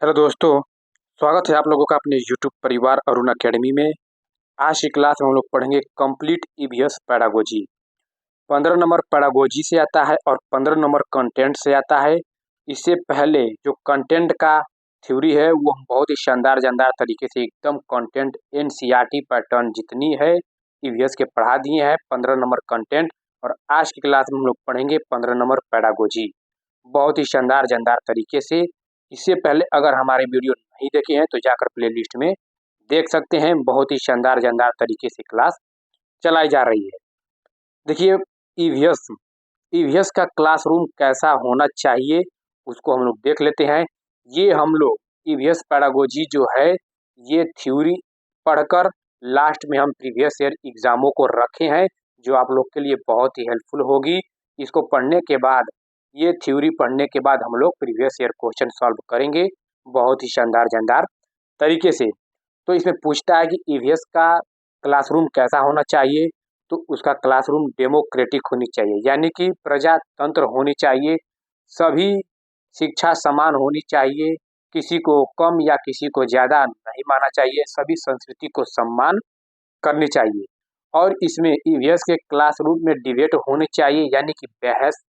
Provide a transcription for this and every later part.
Hello दोस्तों, स्वागत है आप लोगों का अपने यूट्यूब परिवार अरुण अकेडमी में। आज की क्लास में हम लोग पढ़ेंगे complete EVS pedagogy. 15 number pedagogy से आता है और 15 नंबर कंटेंट से आता है। इससे पहले जो कंटेंट का थ्योरी है वो हम बहुत ही शानदार जानदार तरीके से एकदम कंटेंट एनसीईआरटी पैटर्न जितनी है ईवीएस के पढ़ा दिए हैं 15 नंबर कंटेंट। और आज की क्लास में हम लोग पढ़ेंगे 15 नंबर पैडागोजी बहुत ही शानदार जानदार तरीके से। इससे पहले अगर हमारे वीडियो नहीं देखे हैं तो जाकर प्लेलिस्ट में देख सकते हैं। बहुत ही शानदार जानदार तरीके से क्लास चलाई जा रही है। देखिए, ईवीएस ईवीएस का क्लासरूम कैसा होना चाहिए उसको हम लोग देख लेते हैं। ये हम लोग ईवीएस पैडागोजी जो है ये थ्योरी पढ़कर लास्ट में हम प्रीवियस ईयर एग्जामों को रखे हैं, जो आप लोग के लिए बहुत ही हेल्पफुल होगी। इसको पढ़ने के बाद, ये थ्योरी पढ़ने के बाद हम लोग प्रीवियस ईयर क्वेश्चन सॉल्व करेंगे बहुत ही शानदार जानदार तरीके से। तो इसमें पूछता है कि ईवीएस का क्लासरूम कैसा होना चाहिए, तो उसका क्लासरूम डेमोक्रेटिक होनी चाहिए, यानी कि प्रजातंत्र होनी चाहिए। सभी शिक्षा समान होनी चाहिए, किसी को कम या किसी को ज़्यादा नहीं माना चाहिए, सभी संस्कृति को सम्मान करनी चाहिए। और इसमें ईवीएस के क्लासरूम में डिबेट होनी चाहिए, यानी कि बहस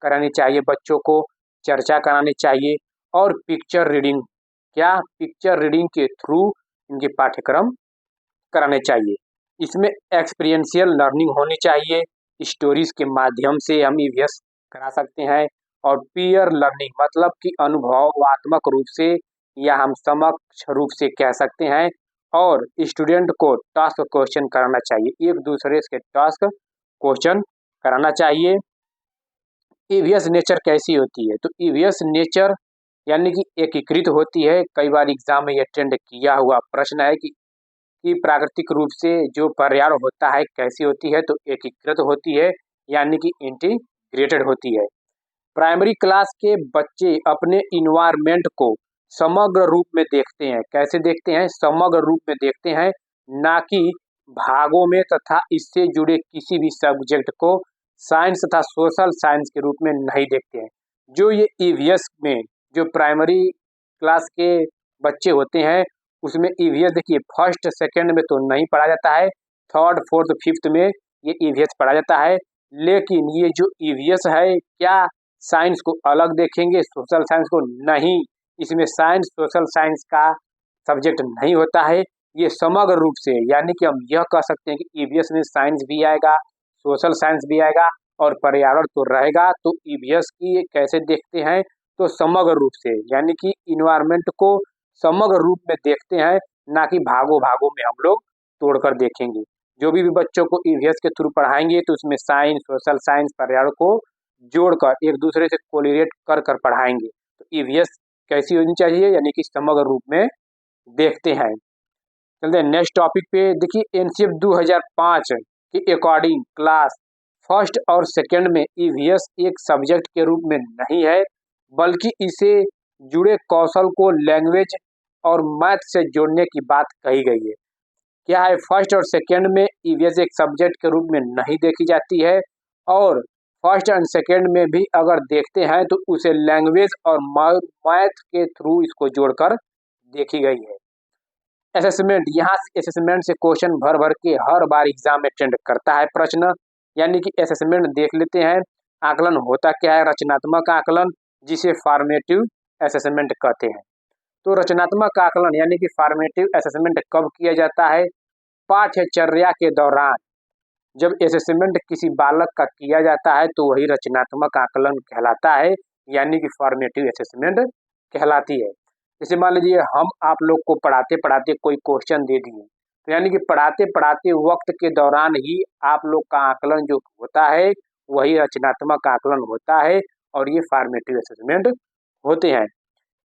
करानी चाहिए, बच्चों को चर्चा करानी चाहिए। और पिक्चर रीडिंग, क्या पिक्चर रीडिंग के थ्रू इनके पाठ्यक्रम कराने चाहिए। इसमें एक्सपीरियंशियल लर्निंग होनी चाहिए, स्टोरीज के माध्यम से हम ईवीएस करा सकते हैं। और पीयर लर्निंग मतलब कि अनुभवात्मक रूप से या हम समक्ष रूप से कह सकते हैं। और स्टूडेंट को टास्क क्वेश्चन कराना चाहिए, एक दूसरे से टास्क क्वेश्चन कराना चाहिए। ईवीएस नेचर कैसी होती है, तो ईवीएस नेचर यानी कि एकीकृत होती है। कई बार एग्जाम में अटेंड किया हुआ प्रश्न है कि प्राकृतिक रूप से जो पर्यावरण होता है कैसी होती है, तो एकीकृत होती है, यानी कि इंटीग्रेटेड होती है। प्राइमरी क्लास के बच्चे अपने इन्वायरमेंट को समग्र रूप में देखते हैं। कैसे देखते हैं? समग्र रूप में देखते हैं, ना कि भागों में, तथा इससे जुड़े किसी भी सब्जेक्ट को साइंस तथा सोशल साइंस के रूप में नहीं देखते हैं। जो ये ईवीएस में जो प्राइमरी क्लास के बच्चे होते हैं उसमें ईवीएस देखिए फर्स्ट सेकंड में तो नहीं पढ़ा जाता है, थर्ड फोर्थ फिफ्थ में ये ईवीएस पढ़ा जाता है। लेकिन ये जो ईवीएस है, क्या साइंस को अलग देखेंगे, सोशल साइंस को नहीं? इसमें साइंस सोशल साइंस का सब्जेक्ट नहीं होता है, ये समग्र रूप से, यानी कि हम यह कह सकते हैं कि ईवीएस में साइंस भी आएगा, सोशल साइंस भी आएगा और पर्यावरण तो रहेगा। तो ईवीएस की कैसे देखते हैं, तो समग्र रूप से, यानी कि इन्वायरमेंट को समग्र रूप में देखते हैं, ना कि भागों भागों में हम लोग तोड़कर देखेंगे। जो भी बच्चों को ईवीएस के थ्रू पढ़ाएंगे तो उसमें साइंस सोशल साइंस पर्यावरण को जोड़कर एक दूसरे से कोलिरेट कर कर पढ़ाएंगे। तो ईवीएस कैसी होनी चाहिए, यानी कि समग्र रूप में देखते हैं। चलते हैं नेक्स्ट टॉपिक पे। देखिए, एनसीएफ 2005 के अकॉर्डिंग क्लास फर्स्ट और सेकंड में ईवीएस एक सब्जेक्ट के रूप में नहीं है, बल्कि इसे जुड़े कौशल को लैंग्वेज और मैथ से जोड़ने की बात कही गई है। क्या है? फर्स्ट और सेकंड में ईवीएस एक सब्जेक्ट के रूप में नहीं देखी जाती है, और फर्स्ट एंड सेकंड में भी अगर देखते हैं तो उसे लैंग्वेज और मैथ के थ्रू इसको जोड़कर देखी गई है। असेसमेंट, यहाँ असेसमेंट से क्वेश्चन भर भर के हर बार एग्जाम में अटेंड करता है प्रश्न, यानी कि असेसमेंट देख लेते हैं। आकलन होता क्या है? रचनात्मक आकलन, जिसे फॉर्मेटिव असेसमेंट कहते हैं। तो रचनात्मक आकलन यानी कि फॉर्मेटिव असेसमेंट कब किया जाता है? पाठ्यचर्या के दौरान जब असेसमेंट किसी बालक का किया जाता है तो वही रचनात्मक आकलन कहलाता है, यानी कि फॉर्मेटिव असेसमेंट कहलाती है। जैसे मान लीजिए हम आप लोग को पढ़ाते पढ़ाते कोई क्वेश्चन दे दिए, तो यानी कि पढ़ाते पढ़ाते वक्त के दौरान ही आप लोग का आकलन जो होता है वही रचनात्मक आकलन होता है, और ये फॉर्मेटिव असेसमेंट होते हैं।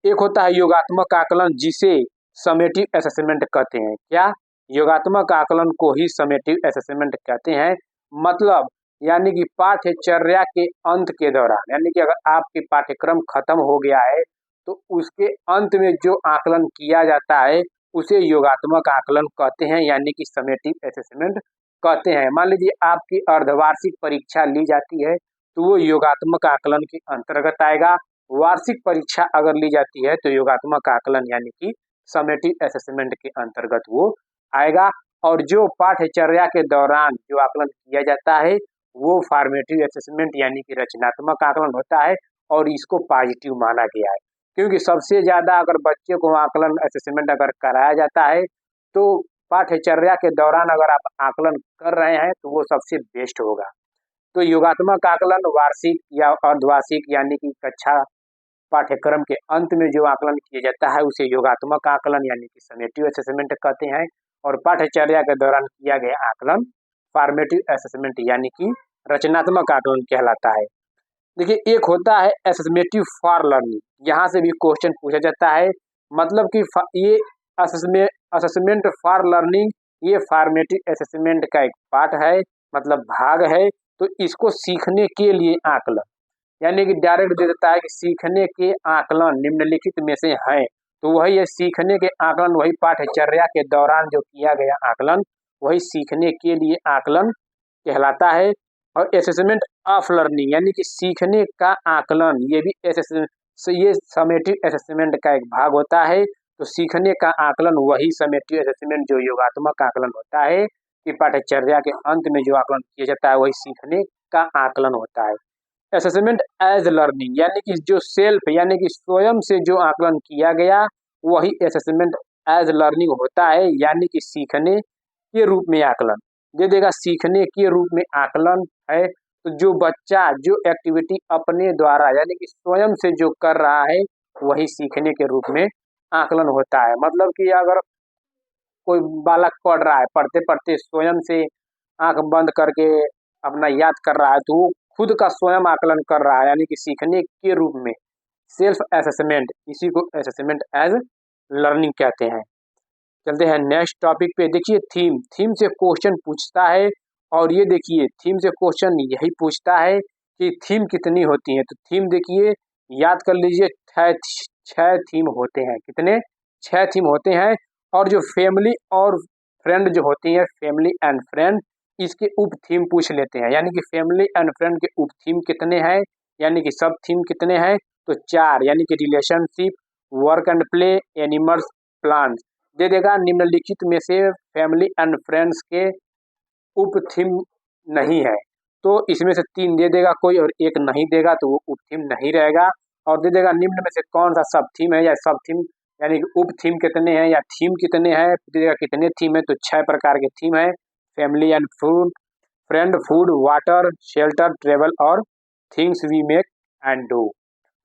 एक होता है योगात्मक आकलन, जिसे समेटिव असेसमेंट कहते हैं। क्या? योगात्मक आकलन को ही समेटिव असेसमेंट कहते हैं। मतलब यानी कि पाठ्यचर्या के अंत के दौरान, यानी कि अगर आपके पाठ्यक्रम खत्म हो गया है तो उसके अंत में जो आकलन किया जाता है उसे योगात्मक आकलन कहते हैं, यानी कि समेटिव असेसमेंट कहते हैं। मान लीजिए आपकी अर्धवार्षिक परीक्षा ली जाती है तो वो योगात्मक आकलन के अंतर्गत आएगा। वार्षिक परीक्षा अगर ली जाती है तो योगात्मक आकलन यानी कि समेटिव असेसमेंट के अंतर्गत वो आएगा। और जो पाठ्यचर्या के दौरान जो आकलन किया जाता है वो फॉर्मेटिव असेसमेंट यानी कि रचनात्मक आकलन होता है और इसको पॉजिटिव माना गया है, क्योंकि सबसे ज़्यादा अगर बच्चे को आकलन असेसमेंट अगर कराया जाता है तो पाठ्यचर्या के दौरान अगर आप आकलन कर रहे हैं तो वो सबसे बेस्ट होगा। तो योगात्मक आकलन वार्षिक या अर्धवार्षिक यानी कि कक्षा पाठ्यक्रम के अंत में जो आकलन किया जाता है उसे योगात्मक आकलन यानी कि समेटिव असेसमेंट कहते हैं, और पाठ्यचर्या के दौरान किया गया आकलन फॉर्मेटिव असेसमेंट यानी कि रचनात्मक आकलन कहलाता है। देखिए, एक होता है असेसमेटिव फॉर लर्निंग, यहाँ से भी क्वेश्चन पूछा जाता है, मतलब कि ये असेसमेंट फॉर लर्निंग ये फॉर्मेटिव असेसमेंट का एक पार्ट है, मतलब भाग है। तो इसको सीखने के लिए आकलन यानी कि डायरेक्ट दे देता है कि सीखने के आकलन निम्नलिखित में से हैं, तो वही है सीखने के आकलन, वही पाठ्यचर्या के दौरान जो किया गया आकलन वही सीखने के लिए आकलन कहलाता है। और असेसमेंट ऑफ लर्निंग यानी कि सीखने का आकलन ये भी ये समेटिव असेसमेंट का एक भाग होता है। तो सीखने का आकलन वही समेटिव असेसमेंट जो योगात्मक आकलन होता है कि पाठ्यचर्या के अंत में जो आकलन किया जाता है वही सीखने का आकलन होता है। असेसमेंट एज लर्निंग यानी कि जो सेल्फ यानी कि स्वयं से जो आकलन किया गया वही असेसमेंट एज लर्निंग होता है, यानी कि सीखने के रूप में आकलन दे देगा। सीखने के रूप में आकलन है तो जो बच्चा जो एक्टिविटी अपने द्वारा यानी कि स्वयं से जो कर रहा है वही सीखने के रूप में आकलन होता है। मतलब कि अगर कोई बालक पढ़ रहा है, पढ़ते पढ़ते स्वयं से आंख बंद करके अपना याद कर रहा है तो वो खुद का स्वयं आकलन कर रहा है, यानी कि सीखने के रूप में सेल्फ असेसमेंट, इसी को असेसमेंट एज लर्निंग कहते हैं। चलते हैं नेक्स्ट टॉपिक पे। देखिए, थीम से क्वेश्चन पूछता है, और ये देखिए थीम से क्वेश्चन यही पूछता है कि थीम कितनी होती है। तो थीम देखिए याद कर लीजिए, छह थीम होते हैं। कितने? 6 थीम होते हैं। और जो फैमिली और फ्रेंड जो होती है, फैमिली एंड फ्रेंड, इसके उप थीम पूछ लेते हैं, यानी कि फैमिली एंड फ्रेंड के उप थीम कितने हैं, यानी कि सब थीम कितने हैं, तो 4, यानी कि relationship, work and play, animals, plants they देगा। निम्नलिखित में से फैमिली एंड फ्रेंड्स के उप थीम नहीं है, तो इसमें से 3 दे देगा कोई और 1 नहीं देगा तो वो उप थीम नहीं रहेगा। और दे देगा निम्न में से कौन सा सब थीम है या सब थीम, यानी कि उप थीम कितने हैं या थीम कितने हैं, दे देगा कितने थीम है, तो 6 प्रकार के थीम है। Family and food, friend, food, water, shelter, travel और things we make and do.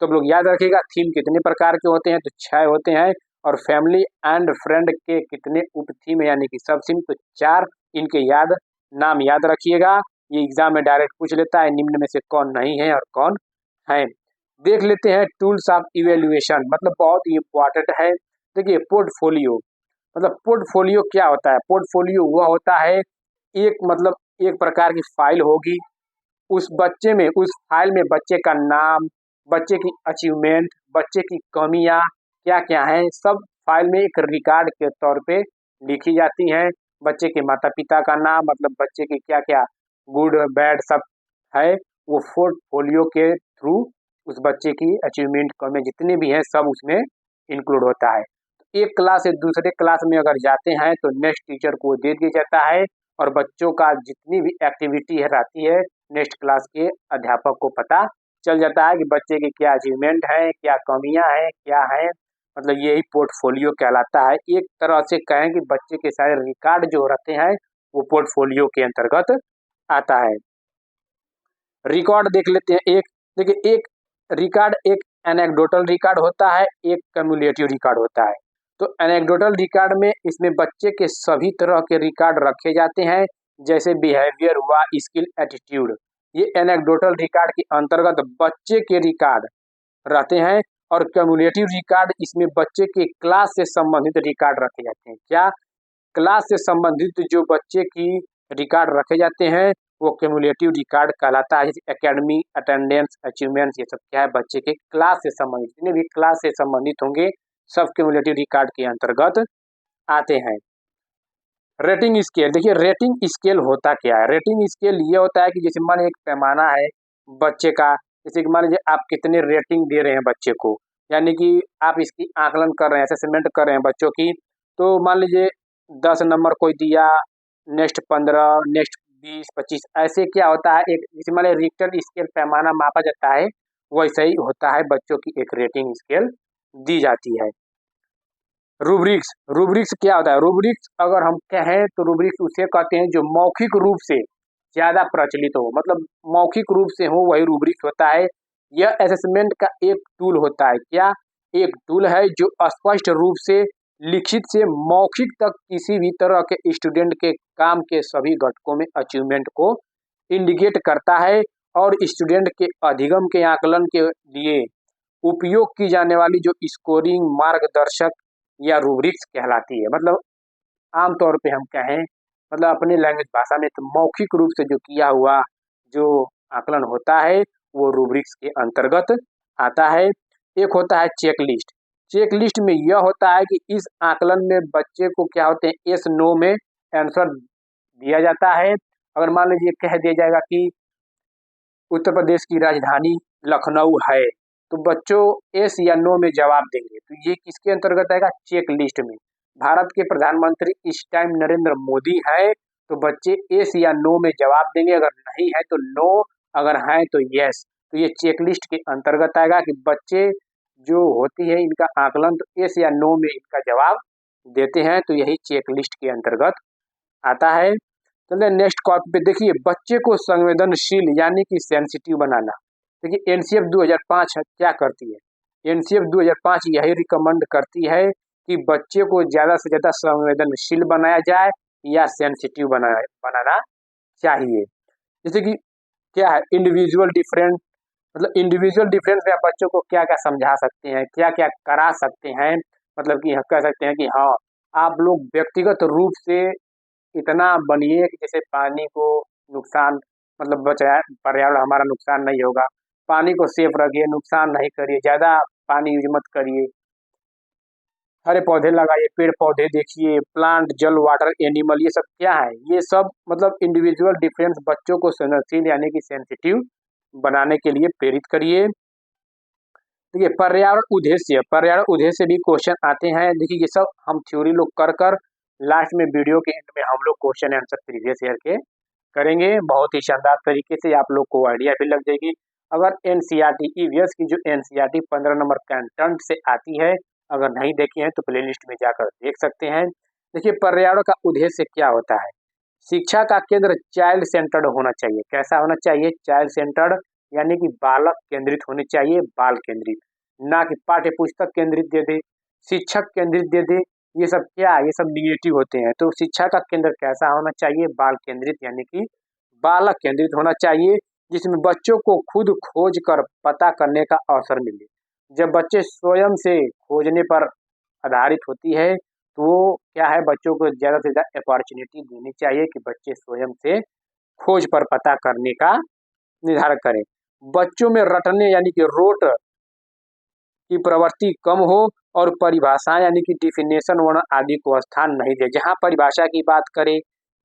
तो लोग याद रखिएगा थीम कितने प्रकार के होते हैं, तो 6 होते हैं। और फैमिली एंड फ्रेंड के कितने उप थीम है, यानी कि सब थीम, तो 4। इनके नाम याद रखिएगा, ये एग्जाम में डायरेक्ट पूछ लेता है निम्न में से कौन नहीं है और कौन है। देख लेते हैं टूल्स ऑफ इवेल्युएशन, मतलब बहुत ही इंपॉर्टेंट है। देखिए, पोर्टफोलियो, मतलब पोर्टफोलियो क्या होता है? पोर्टफोलियो वह होता है मतलब एक प्रकार की फाइल होगी, उस बच्चे में, उस फाइल में बच्चे का नाम, बच्चे की अचीवमेंट, बच्चे की कमियां क्या क्या हैं, सब फाइल में एक रिकॉर्ड के तौर पे लिखी जाती हैं। बच्चे के माता पिता का नाम, मतलब बच्चे की क्या क्या गुड बैड सब है, वो पोर्टफोलियो के थ्रू उस बच्चे की अचीवमेंट कमी जितने भी हैं सब उसमें इंक्लूड होता है। एक क्लास से दूसरे क्लास में अगर जाते हैं तो नेक्स्ट टीचर को दे दिया जाता है, और बच्चों का जितनी भी एक्टिविटी है रहती है नेक्स्ट क्लास के अध्यापक को पता चल जाता है कि बच्चे की क्या अचीवमेंट है, क्या कमियां हैं, क्या है, मतलब यही पोर्टफोलियो कहलाता है। एक तरह से कहें कि बच्चे के सारे रिकॉर्ड जो रहते हैं वो पोर्टफोलियो के अंतर्गत आता है। रिकॉर्ड देख लेते हैं। देखिए, एक रिकॉर्ड एक एनेक्डोटल रिकॉर्ड होता है, एक कम्युलेटिव रिकॉर्ड होता है। तो एनेक्डोटल रिकॉर्ड में इसमें बच्चे के सभी तरह के रिकॉर्ड रखे जाते हैं, जैसे बिहेवियर हुआ, स्किल, एटीट्यूड, ये एनेक्डोटल रिकॉर्ड के अंतर्गत बच्चे के रिकॉर्ड रहते हैं। और कम्युलेटिव रिकॉर्ड, इसमें बच्चे के क्लास से संबंधित रिकॉर्ड रखे जाते हैं। क्या? क्लास से संबंधित जो बच्चे की रिकॉर्ड रखे जाते हैं वो क्यूमुलेटिव रिकॉर्ड कहलाता है। जैसे एकेडमी, अटेंडेंस, अचीवमेंट्स, ये सब क्या है? बच्चे के क्लास से संबंधित, जितने भी क्लास से संबंधित होंगे सब क्यूमुलेटिव रिकॉर्ड के अंतर्गत आते हैं। रेटिंग स्केल, देखिए रेटिंग स्केल होता क्या है? रेटिंग स्केल ये होता है कि जैसे मान एक पैमाना है बच्चे का, जैसे कि मान लीजिए आप कितने रेटिंग दे रहे हैं बच्चे को, यानी कि आप इसकी आकलन कर रहे हैं, असेसमेंट कर रहे हैं बच्चों की। तो मान लीजिए 10 नंबर कोई दिया, नेक्स्ट 15, नेक्स्ट 20, 25, ऐसे क्या होता है, एक जैसे मान लीजिए रिक्टर स्केल पैमाना मापा जाता है, वैसे ही होता है, बच्चों की एक रेटिंग स्केल दी जाती है। रूब्रिक्स, रूब्रिक्स क्या होता है? रूब्रिक्स अगर हम कहें तो रूब्रिक्स उसे कहते हैं जो मौखिक रूप से ज़्यादा प्रचलित हो, मतलब मौखिक रूप से हो, वही रूब्रिक्स होता है। यह असेसमेंट का एक टूल होता है। क्या? एक टूल है जो स्पष्ट रूप से लिखित से मौखिक तक किसी भी तरह के स्टूडेंट के काम के सभी घटकों में अचीवमेंट को इंडिकेट करता है, और स्टूडेंट के अधिगम के आकलन के लिए उपयोग की जाने वाली जो स्कोरिंग मार्गदर्शक या रूब्रिक्स कहलाती है। मतलब आम तौर पे हम कहें, मतलब अपनी लैंग्वेज भाषा में, तो मौखिक रूप से जो किया हुआ जो आकलन होता है वो रूब्रिक्स के अंतर्गत आता है। एक होता है चेकलिस्ट। चेकलिस्ट में यह होता है कि इस आकलन में बच्चे को क्या होते हैं, यस नो में आंसर दिया जाता है। अगर मान लीजिए कह दिया जाएगा कि उत्तर प्रदेश की राजधानी लखनऊ है, तो बच्चों यस या नो में जवाब देंगे। तो ये किसके अंतर्गत आएगा? चेक लिस्ट में। भारत के प्रधानमंत्री इस टाइम नरेंद्र मोदी है, तो बच्चे यस या नो में जवाब देंगे, अगर नहीं है तो नो, अगर है तो यस। तो ये चेक लिस्ट के अंतर्गत आएगा कि बच्चे जो होती है इनका आकलन तो यस या नो में इनका जवाब देते हैं, तो यही चेक लिस्ट के अंतर्गत आता है। चलिए नेक्स्ट कॉपी पे देखिए, बच्चे को संवेदनशील यानी कि सेंसिटिव बनाना। देखिए एनसीएफ 2005 क्या करती है? एनसीएफ 2005 यही रिकमेंड करती है कि बच्चे को ज़्यादा से ज़्यादा संवेदनशील बनाया जाए या सेंसिटिव बनाना चाहिए। जैसे कि क्या है, इंडिविजुअल डिफरेंट, मतलब इंडिविजुअल डिफरेंस में आप बच्चों को क्या क्या समझा सकते हैं, क्या क्या करा सकते हैं। मतलब कि हम कह सकते हैं कि हाँ, आप लोग व्यक्तिगत रूप से इतना बनिए कि जैसे पानी को नुकसान, मतलब बचाया, पर्यावरण हमारा नुकसान नहीं होगा। पानी को सेफ रखिए, नुकसान नहीं करिए, ज़्यादा पानी यूज मत करिए, हरे पौधे लगाइए, पेड़ पौधे देखिए, प्लांट, जल, वाटर, एनिमल, ये सब क्या है, ये सब मतलब इंडिविजुअल डिफरेंस बच्चों को संवेदनशील यानी कि सेंसिटिव बनाने के लिए प्रेरित करिए। देखिए पर्यावरण उद्देश्य भी क्वेश्चन आते हैं। देखिए ये सब हम थ्योरी लोग कर कर लास्ट में वीडियो के एंड में हम लोग क्वेश्चन आंसर प्रीवियस ईयर के करेंगे। बहुत ही शानदार तरीके से आप लोग को आइडिया भी लग जाएगी। अगर एनसीईआरटी ईवीएस की जो एनसीईआरटी 15 नंबर कंटेंट से आती है, अगर नहीं देखी है तो प्लेलिस्ट में जाकर देख सकते हैं। देखिए पर्यावरण का उद्देश्य क्या होता है? शिक्षा का केंद्र चाइल्ड सेंटर्ड होना चाहिए। कैसा होना चाहिए? चाइल्ड सेंटर्ड, यानी कि बालक केंद्रित होने चाहिए, बाल केंद्रित, ना कि पाठ्य पुस्तक केंद्रित दे दे, शिक्षक केंद्रित दे दे। ये सब क्या है? ये सब निगेटिव होते हैं। तो शिक्षा का केंद्र कैसा होना चाहिए? बाल केंद्रित, यानी कि बालक केंद्रित होना चाहिए, जिसमें बच्चों को खुद खोज कर पता करने का अवसर मिले। जब बच्चे स्वयं से खोजने पर आधारित होती है, तो वो क्या है, बच्चों को ज़्यादा से ज़्यादा अपॉर्चुनिटी देनी चाहिए कि बच्चे स्वयं से खोज पर पता करने का निर्धारण करें। बच्चों में रटने यानी कि रोट की प्रवृत्ति कम हो, और परिभाषाएं यानी कि डिफिनेशन वर्ण आदि को स्थान नहीं दे। जहाँ परिभाषा की बात करें,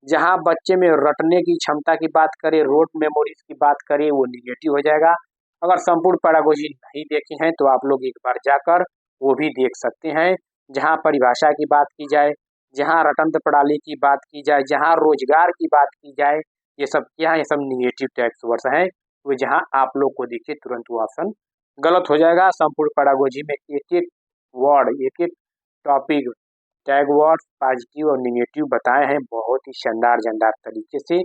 जहाँ बच्चे में रटने की क्षमता की बात करें, रोट मेमोरीज की बात करें, वो निगेटिव हो जाएगा। अगर संपूर्ण पैडागोजी नहीं देखे हैं तो आप लोग एक बार जाकर वो भी देख सकते हैं। जहाँ परिभाषा की बात की जाए, जहाँ रटंत्र प्रणाली की बात की जाए, जहाँ रोजगार की बात की जाए, ये सब क्या है? ये सब निगेटिव टैक्स वर्ड्स हैं। वो जहाँ आप लोग को दिखे तुरंत वो ऑप्शन गलत हो जाएगा। संपूर्ण पैडागोजी में एक एक वर्ड, एक एक टॉपिक, टैग वर्ड, पॉजिटिव और निगेटिव बताए हैं बहुत ही शानदार जानदार तरीके से।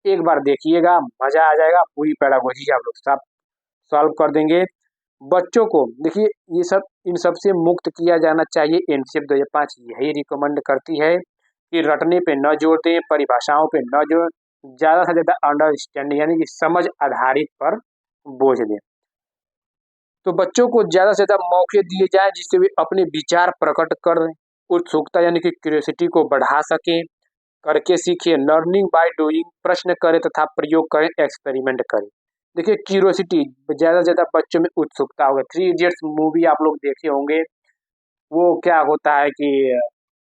एक बार देखिएगा, मजा आ जाएगा। पूरी पैडागोजी आप लोग सब सॉल्व कर देंगे। बच्चों को देखिए ये सब, इन सब से मुक्त किया जाना चाहिए। एनसीएफ 2005 यही रिकमेंड करती है कि रटने पे न जोर दें, परिभाषाओं पे न जोर, ज़्यादा से ज़्यादा अंडरस्टैंडिंग यानी कि समझ आधारित पर बोझ दें। तो बच्चों को ज़्यादा से ज़्यादा मौके दिए जाएँ जिससे वे अपने विचार प्रकट कर उत्सुकता यानी कि क्यूरियोसिटी को बढ़ा सकें, करके सीखें। लर्निंग बाय डूइंग, प्रश्न करें तथा प्रयोग करें, एक्सपेरिमेंट करें। देखिए क्यूरियोसिटी, ज़्यादा से ज़्यादा बच्चों में उत्सुकता होगा। थ्री इडियट्स मूवी आप लोग देखे होंगे। वो क्या होता है कि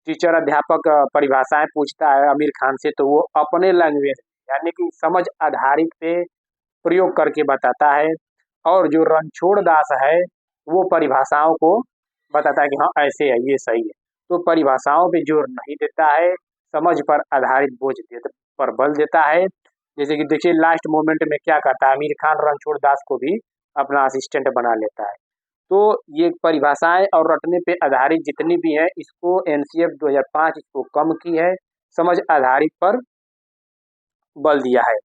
टीचर अध्यापक परिभाषाएं पूछता है आमिर खान से, तो वो अपने लैंग्वेज यानी कि समझ आधारित पे प्रयोग करके बताता है। और जो रणछोड़ दास है वो परिभाषाओं को बताता है कि हाँ ऐसे है, ये सही है। तो परिभाषाओं पे जोर नहीं देता है, समझ पर आधारित पर बल देता है। जैसे कि देखिए लास्ट मोमेंट में क्या करता है, आमिर खान रणछोड़ दास को भी अपना असिस्टेंट बना लेता है। तो ये परिभाषाएं और रटने पे आधारित जितनी भी है, इसको एनसीएफ 2005 इसको कम की है, समझ आधारित पर बल दिया है।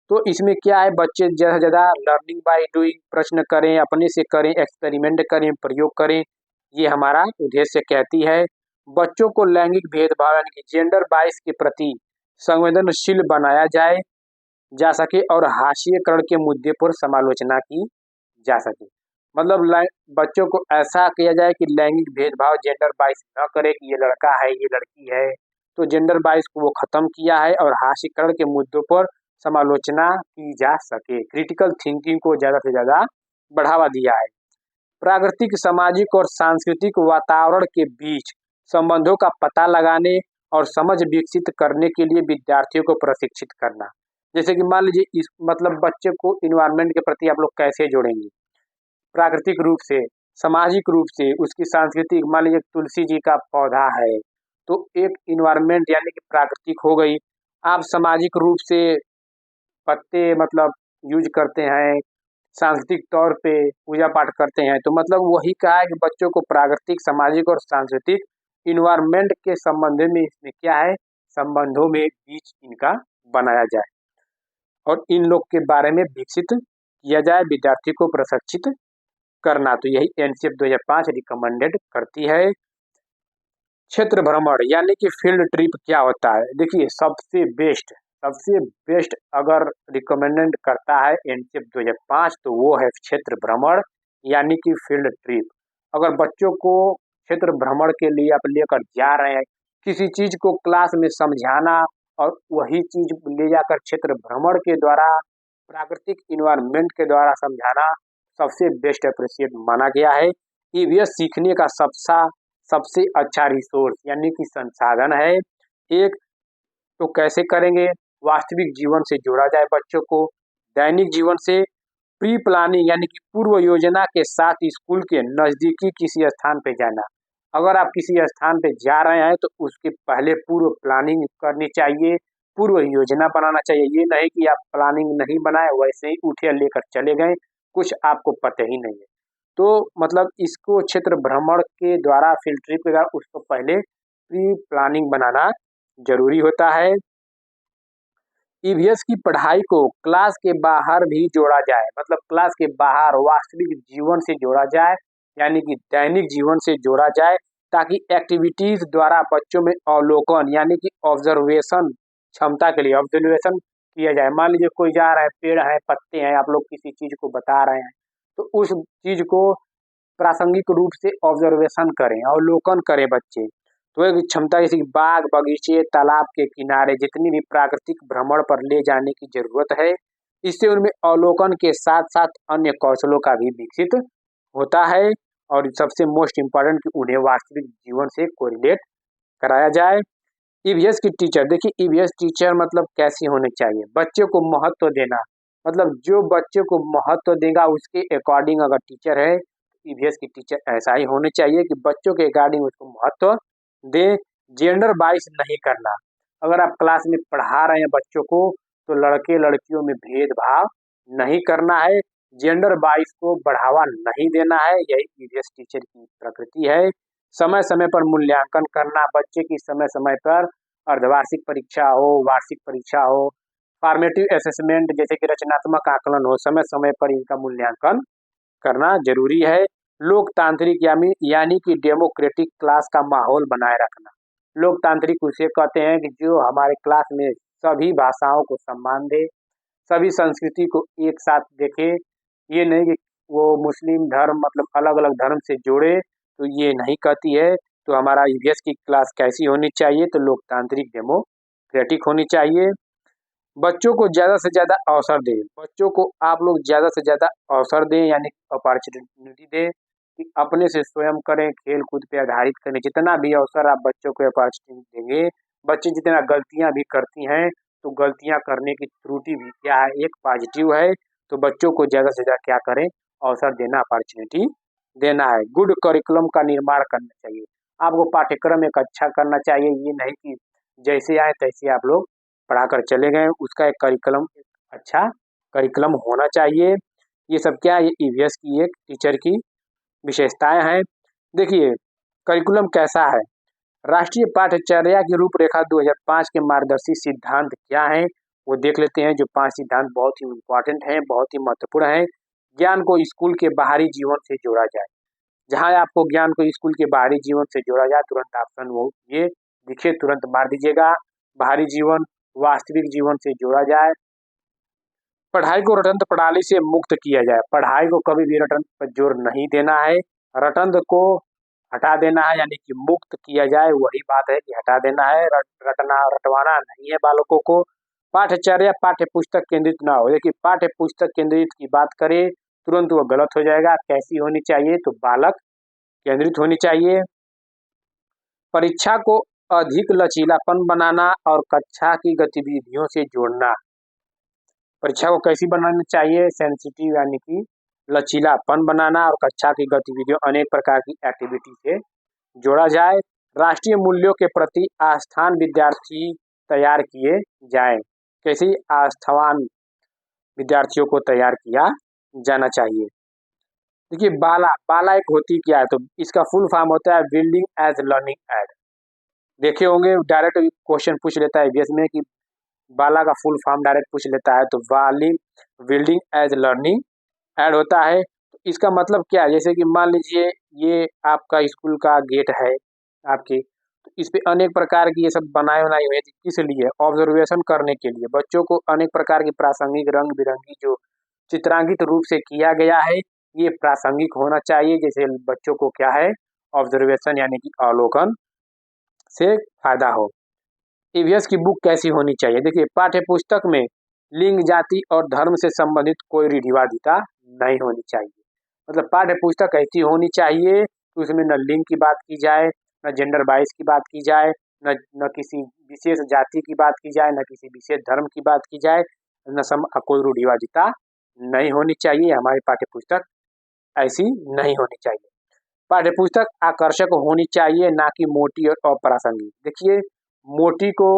तो इसमें क्या है, बच्चे ज़्यादा से ज़्यादा लर्निंग बाय डूइंग, प्रश्न करें, अपने से करें, एक्सपेरिमेंट करें, प्रयोग करें, ये हमारा उद्देश्य कहती है। बच्चों को लैंगिक भेदभाव यानी कि जेंडर बाइस के प्रति संवेदनशील बनाया जाए जा सके और हाशिएकरण के मुद्दे पर समालोचना की जा सके। मतलब बच्चों को ऐसा किया जाए कि लैंगिक भेदभाव जेंडर बाइस न करे कि ये लड़का है ये लड़की है। तो जेंडर बाइस को वो खत्म किया है और हाशिएकरण के मुद्दों पर समालोचना की जा सके। क्रिटिकल थिंकिंग को ज़्यादा से ज़्यादा बढ़ावा दिया है। प्राकृतिक, सामाजिक और सांस्कृतिक वातावरण के बीच संबंधों का पता लगाने और समझ विकसित करने के लिए विद्यार्थियों को प्रशिक्षित करना। जैसे कि मान लीजिए इस मतलब बच्चे को इन्वायरमेंट के प्रति आप लोग कैसे जोड़ेंगे, प्राकृतिक रूप से, सामाजिक रूप से, उसकी सांस्कृतिक, मान लीजिए तुलसी जी का पौधा है तो एक इन्वायरमेंट यानी कि प्राकृतिक हो गई। आप सामाजिक रूप से पत्ते मतलब यूज करते हैं, सांस्कृतिक तौर पे पूजा पाठ करते हैं, तो मतलब वही कहा है कि बच्चों को प्राकृतिक, सामाजिक और सांस्कृतिक इन्वायरमेंट के संबंध में इसमें क्या है, संबंधों में बीच इनका बनाया जाए और इन लोग के बारे में विकसित किया जाए, विद्यार्थी को प्रशिक्षित करना। तो यही एनसीएफ 2005 रिकमेंडेड करती है। क्षेत्र भ्रमण यानी कि फील्ड ट्रिप क्या होता है, देखिए सबसे बेस्ट अगर रिकमेंडेड करता है एनसीएफ 2005 तो वो है क्षेत्र भ्रमण यानी कि फील्ड ट्रिप। अगर बच्चों को क्षेत्र भ्रमण के लिए आप लेकर जा रहे हैं, किसी चीज को क्लास में समझाना और वही चीज ले जाकर क्षेत्र भ्रमण के द्वारा, प्राकृतिक इन्वायरमेंट के द्वारा समझाना सबसे बेस्ट अप्रिशिएट माना गया है। ईवीएस सीखने का सबसे अच्छा रिसोर्स यानी कि संसाधन है। एक तो कैसे करेंगे, वास्तविक जीवन से जोड़ा जाए बच्चों को, दैनिक जीवन से, प्री प्लानिंग यानी कि पूर्व योजना के साथ स्कूल के नज़दीकी किसी स्थान पे जाना। अगर आप किसी स्थान पे जा रहे हैं तो उसके पहले पूर्व प्लानिंग करनी चाहिए, पूर्व योजना बनाना चाहिए। ये नहीं कि आप प्लानिंग नहीं बनाए वैसे ही उठे लेकर चले गए, कुछ आपको पता ही नहीं है। तो मतलब इसको क्षेत्र भ्रमण के द्वारा, फील्ड ट्रिप के द्वारा उसको पहले प्री प्लानिंग बनाना जरूरी होता है। ईवीएस की पढ़ाई को क्लास के बाहर भी जोड़ा जाए, मतलब क्लास के बाहर वास्तविक जीवन से जोड़ा जाए यानी कि दैनिक जीवन से जोड़ा जाए, ताकि एक्टिविटीज द्वारा बच्चों में अवलोकन यानी कि ऑब्जर्वेशन क्षमता के लिए ऑब्जर्वेशन किया जाए। मान लीजिए कोई जा रहा है, पेड़ है, पत्ते हैं, आप लोग किसी चीज को बता रहे हैं तो उस चीज को प्रासंगिक रूप से ऑब्जर्वेशन करें, अवलोकन करें बच्चे। तो एक क्षमता जैसे कि बाग बगीचे, तालाब के किनारे जितनी भी प्राकृतिक भ्रमण पर ले जाने की जरूरत है, इससे उनमें अवलोकन के साथ साथ अन्य कौशलों का भी विकसित होता है। और सबसे मोस्ट इम्पोर्टेंट कि उन्हें वास्तविक जीवन से कोरिलेट कराया जाए। ईवीएस की टीचर, देखिए ईवीएस टीचर मतलब कैसी होनी चाहिए, बच्चे को महत्व देना, मतलब जो बच्चे को महत्व देगा उसके अकॉर्डिंग अगर टीचर है, ईवीएस की टीचर ऐसा ही होनी चाहिए कि बच्चों के अकॉर्डिंग उसको महत्व दे। जेंडर बाइस नहीं करना, अगर आप क्लास में पढ़ा रहे हैं बच्चों को तो लड़के लड़कियों में भेदभाव नहीं करना है, जेंडर बाइस को बढ़ावा नहीं देना है, यही ईवीएस टीचर की प्रकृति है। समय समय पर मूल्यांकन करना, बच्चे की समय समय पर अर्धवार्षिक परीक्षा हो, वार्षिक परीक्षा हो, फॉर्मेटिव असेसमेंट जैसे कि रचनात्मक आकलन हो, समय समय पर इनका मूल्यांकन करना जरूरी है। लोकतांत्रिक यानी कि डेमोक्रेटिक क्लास का माहौल बनाए रखना। लोकतांत्रिक उसे कहते हैं कि जो हमारे क्लास में सभी भाषाओं को सम्मान दे, सभी संस्कृति को एक साथ देखे। ये नहीं कि वो मुस्लिम धर्म मतलब अलग अलग धर्म से जोड़े, तो ये नहीं कहती है। तो हमारा ईवीएस की क्लास कैसी होनी चाहिए, तो लोकतांत्रिक डेमोक्रेटिक होनी चाहिए। बच्चों को ज़्यादा से ज़्यादा अवसर दें, बच्चों को आप लोग ज़्यादा से ज़्यादा अवसर दें यानी अपॉर्चुनिटी दें कि अपने से स्वयं करें, खेल कूद पे आधारित करें। जितना भी अवसर आप बच्चों को अपॉर्चुनिटी देंगे, बच्चे जितना गलतियां भी करती हैं तो गलतियां करने की त्रुटि भी क्या है, एक पॉजिटिव है। तो बच्चों को ज़्यादा से ज़्यादा क्या करें, अवसर देना, अपॉर्चुनिटी देना है। गुड करिकुलम का निर्माण करना चाहिए। आपको पाठ्यक्रम एक अच्छा करना चाहिए, ये नहीं कि जैसे आए तैसे आप लोग पढ़ाकर चले गए। उसका एक करिकुलम, अच्छा करिकुलम होना चाहिए। ये सब क्या है, ये ईवीएस की एक टीचर की विशेषताएं हैं। देखिए करिकुलम कैसा है। राष्ट्रीय पाठ्यचर्या की रूपरेखा 2005 के मार्गदर्शी सिद्धांत क्या हैं, वो देख लेते हैं। जो 5 सिद्धांत बहुत ही इम्पोर्टेंट हैं, बहुत ही महत्वपूर्ण हैं। ज्ञान को स्कूल के बाहरी जीवन से जोड़ा जाए। जहाँ आपको ज्ञान को स्कूल के बाहरी जीवन से जोड़ा जाए, तुरंत ऑप्शन वो ये दिखे, तुरंत मार दीजिएगा। बाहरी जीवन वास्तविक जीवन से जोड़ा जाए। पढ़ाई को रटंत प्रणाली से मुक्त किया जाए। पढ़ाई को कभी भी रटंत पर जोर नहीं देना है, रटंत को हटा देना है, यानी कि मुक्त किया जाए। वही बात है कि हटा देना है, रटना रटवाना नहीं है बालकों को। पाठ्यचर्या पाठ्य पुस्तक केंद्रित ना हो। देखिए पाठ्य पुस्तक केंद्रित की बात करें, तुरंत वो गलत हो जाएगा। कैसी होनी चाहिए, तो बालक केंद्रित होनी चाहिए। परीक्षा को अधिक लचीलापन बनाना और कक्षा की गतिविधियों से जोड़ना। परीक्षा को कैसी बनानी चाहिए, सेंसिटिव यानी कि लचीलापन बनाना, और कक्षा की गतिविधियों अनेक प्रकार की एक्टिविटी से जोड़ा जाए। राष्ट्रीय मूल्यों के प्रति आस्थान विद्यार्थी तैयार किए जाए। कैसे आस्थावान विद्यार्थियों को तैयार किया जाना चाहिए। देखिए बाला बाला एक होती क्या है, तो इसका फुल फॉर्म होता है बिल्डिंग एज लर्निंग एड। देखे होंगे डायरेक्ट क्वेश्चन पूछ लेता है ईवीएस में कि बाला का फुल फॉर्म डायरेक्ट पूछ लेता है, तो बिल्डिंग एज लर्निंग ऐड होता है। तो इसका मतलब क्या है, जैसे कि मान लीजिए ये आपका स्कूल का गेट है आपके, तो इस पे अनेक प्रकार की ये सब बनाए बनाई हुई है। किस लिए, ऑब्जर्वेशन करने के लिए। बच्चों को अनेक प्रकार की प्रासंगिक रंग बिरंगी जो चित्रांकित रूप से किया गया है, ये प्रासंगिक होना चाहिए। जैसे बच्चों को क्या है, ऑब्जर्वेशन यानी कि अवलोकन से फायदा हो। ईवीएस की बुक कैसी होनी चाहिए। देखिए पाठ्य पुस्तक में लिंग जाति और धर्म से संबंधित कोई रूढ़िवादिता नहीं होनी चाहिए। मतलब पाठ्य पुस्तक ऐसी होनी चाहिए कि उसमें न लिंग की बात की जाए, न जेंडर वाइज की बात की जाए, न किसी विशेष जाति की बात की जाए, न किसी विशेष धर्म की बात की जाए, न कोई रूढ़िवादिता नहीं होनी चाहिए। हमारी पाठ्य पुस्तक ऐसी नहीं होनी चाहिए। पाठ्य पुस्तक आकर्षक होनी चाहिए, ना कि मोटी और अप्रासंगिक। देखिए मोटी को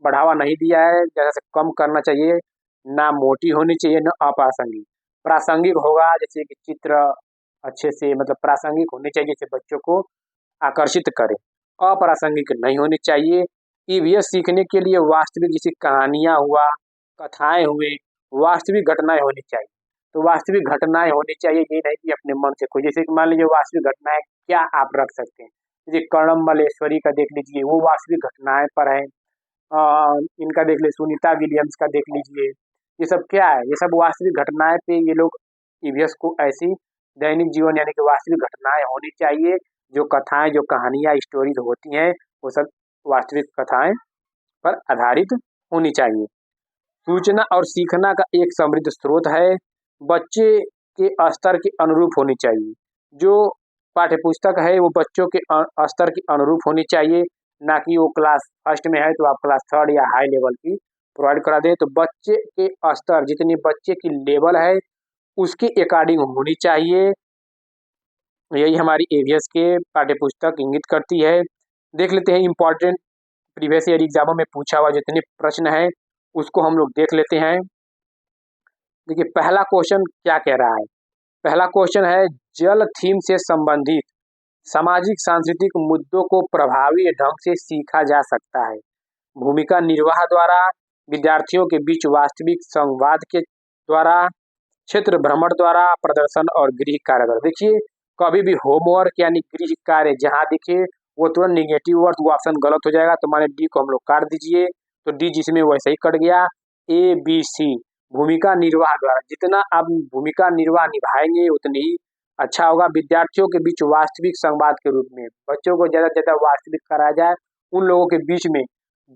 बढ़ावा नहीं दिया है, जैसा से कम करना चाहिए। ना मोटी होनी चाहिए, ना अप्रासंगिक। प्रासंगिक होगा जैसे कि चित्र अच्छे से, मतलब प्रासंगिक होनी चाहिए जैसे बच्चों को आकर्षित करे। अप्रासंगिक नहीं होनी चाहिए। ईवीएस सीखने के लिए वास्तविक जैसे कहानियाँ हुआ, कथाएं हुए, वास्तविक घटनाएं होनी चाहिए। तो वास्तविक घटनाएं होनी चाहिए, ये नहीं कि अपने मन से कोई। जैसे कि मान लीजिए वास्तविक घटनाएं क्या आप रख सकते हैं, जैसे कर्णम मल्लेश्वरी का देख लीजिए, वो वास्तविक घटनाएं पर है। इनका देख लीजिए, सुनीता विलियम्स का देख लीजिए, ये सब क्या है, ये सब वास्तविक घटनाएं पे ये लोग ईवीएस को ऐसी दैनिक जीवन यानी कि वास्तविक घटनाएं होनी चाहिए। जो कथाएं, जो कहानियां स्टोरीज होती हैं, वो सब वास्तविक कथाएं पर आधारित होनी चाहिए। सूचना और सीखना का एक समृद्ध स्रोत है, बच्चे के स्तर के अनुरूप होनी चाहिए। जो पाठ्य पुस्तक है वो बच्चों के स्तर के अनुरूप होनी चाहिए, ना कि वो क्लास फर्स्ट में है तो आप क्लास थर्ड या हाई लेवल की प्रोवाइड करा दें। तो बच्चे के स्तर, जितनी बच्चे की लेवल है उसके अकॉर्डिंग होनी चाहिए। यही हमारी ईवीएस के पाठ्य पुस्तक इंगित करती है। देख लेते हैं इम्पोर्टेंट प्रीवियस ईयर एग्जामों में पूछा हुआ जितने प्रश्न है उसको हम लोग देख लेते हैं। देखिए पहला क्वेश्चन क्या कह रहा है। पहला क्वेश्चन है, जल थीम से संबंधित सामाजिक सांस्कृतिक मुद्दों को प्रभावी ढंग से सीखा जा सकता है। भूमिका निर्वाह द्वारा, विद्यार्थियों के बीच वास्तविक संवाद के द्वारा, क्षेत्र भ्रमण द्वारा, प्रदर्शन और गृह कार्य द्वारा। देखिए कभी भी होमवर्क यानी गृह कार्य जहाँ दिखे वो तुरंत निगेटिव वर्ड, वो ऑप्शन गलत हो जाएगा। तो माने डी को हम लोग काट दीजिए, तो डी जिसमें वैसे ही कट गया। ए बी सी, भूमिका निर्वाह द्वारा, जितना आप भूमिका निर्वाह निभाएंगे उतनी ही अच्छा होगा। विद्यार्थियों के बीच वास्तविक संवाद के रूप में बच्चों को ज़्यादा से ज़्यादा वास्तविक कराया जाए, उन लोगों के बीच में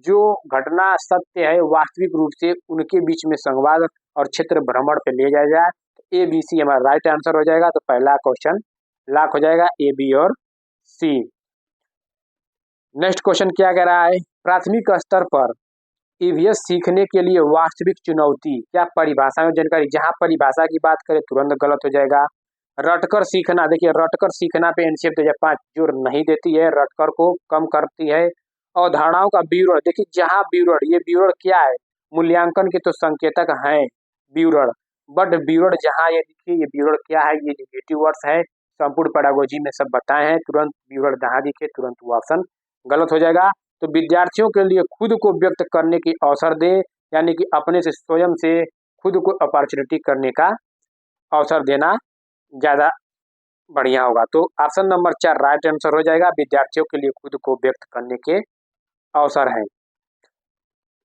जो घटना सत्य है वास्तविक रूप से उनके बीच में संवाद और क्षेत्र भ्रमण पे ले जाया जाए। तो ए बी सी हमारा राइट आंसर हो जाएगा। तो पहला क्वेश्चन लॉक हो जाएगा, ए बी और सी। नेक्स्ट क्वेश्चन क्या कह रहा है, प्राथमिक स्तर पर ईवीएस सीखने के लिए वास्तविक चुनौती, क्या परिभाषा में जानकारी, जहां परिभाषा की बात करें तुरंत गलत हो जाएगा। रटकर सीखना, देखिए रटकर सीखना पे एनसीएफ 2005 जोर नहीं देती है, रटकर को कम करती है। अवधारणाओं का विवरण, देखिए जहां विवरण, ये विवरण क्या है, मूल्यांकन के तो संकेतक हैं विवरण, बट विवरण जहां ये देखिए ये विवरण क्या है, ये निगेटिव वर्ड्स है। संपूर्ण पेडागोजी में सब बताए हैं, तुरंत विवरण जहां दिखे तुरंत वो ऑप्शन गलत हो जाएगा। तो विद्यार्थियों के लिए खुद को व्यक्त करने की अवसर दे, यानी कि अपने से स्वयं से खुद को अपॉर्चुनिटी करने का अवसर देना ज्यादा बढ़िया होगा। तो ऑप्शन नंबर 4 राइट आंसर हो जाएगा, विद्यार्थियों के लिए खुद को व्यक्त करने के अवसर है।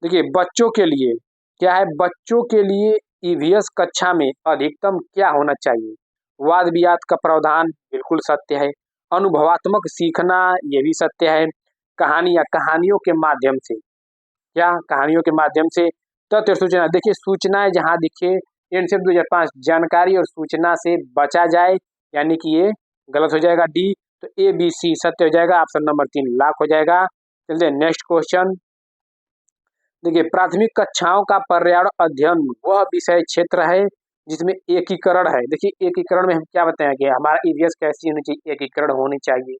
देखिए बच्चों के लिए क्या है, बच्चों के लिए ईवीएस कक्षा में अधिकतम क्या होना चाहिए। वाद विवाद का प्रावधान बिल्कुल सत्य है, अनुभवात्मक सीखना ये भी सत्य है, कहानियों के माध्यम से, क्या कहानियों के माध्यम से, तथ्य सूचना, देखिए सूचनाएं जहां दिखे एनसीएफ 2005 जानकारी और सूचना से बचा जाए, यानी कि ये गलत हो जाएगा डी। तो ए बी सी सत्य हो जाएगा, ऑप्शन नंबर 3 लाख हो जाएगा। चलिए नेक्स्ट क्वेश्चन, देखिए प्राथमिक कक्षाओं का पर्यावरण अध्ययन वह विषय क्षेत्र है जिसमें एकीकरण है। देखिए एकीकरण में हम क्या बताएंगे, हमारा ईवीएस कैसी होनी चाहिए, एकीकरण होनी चाहिए,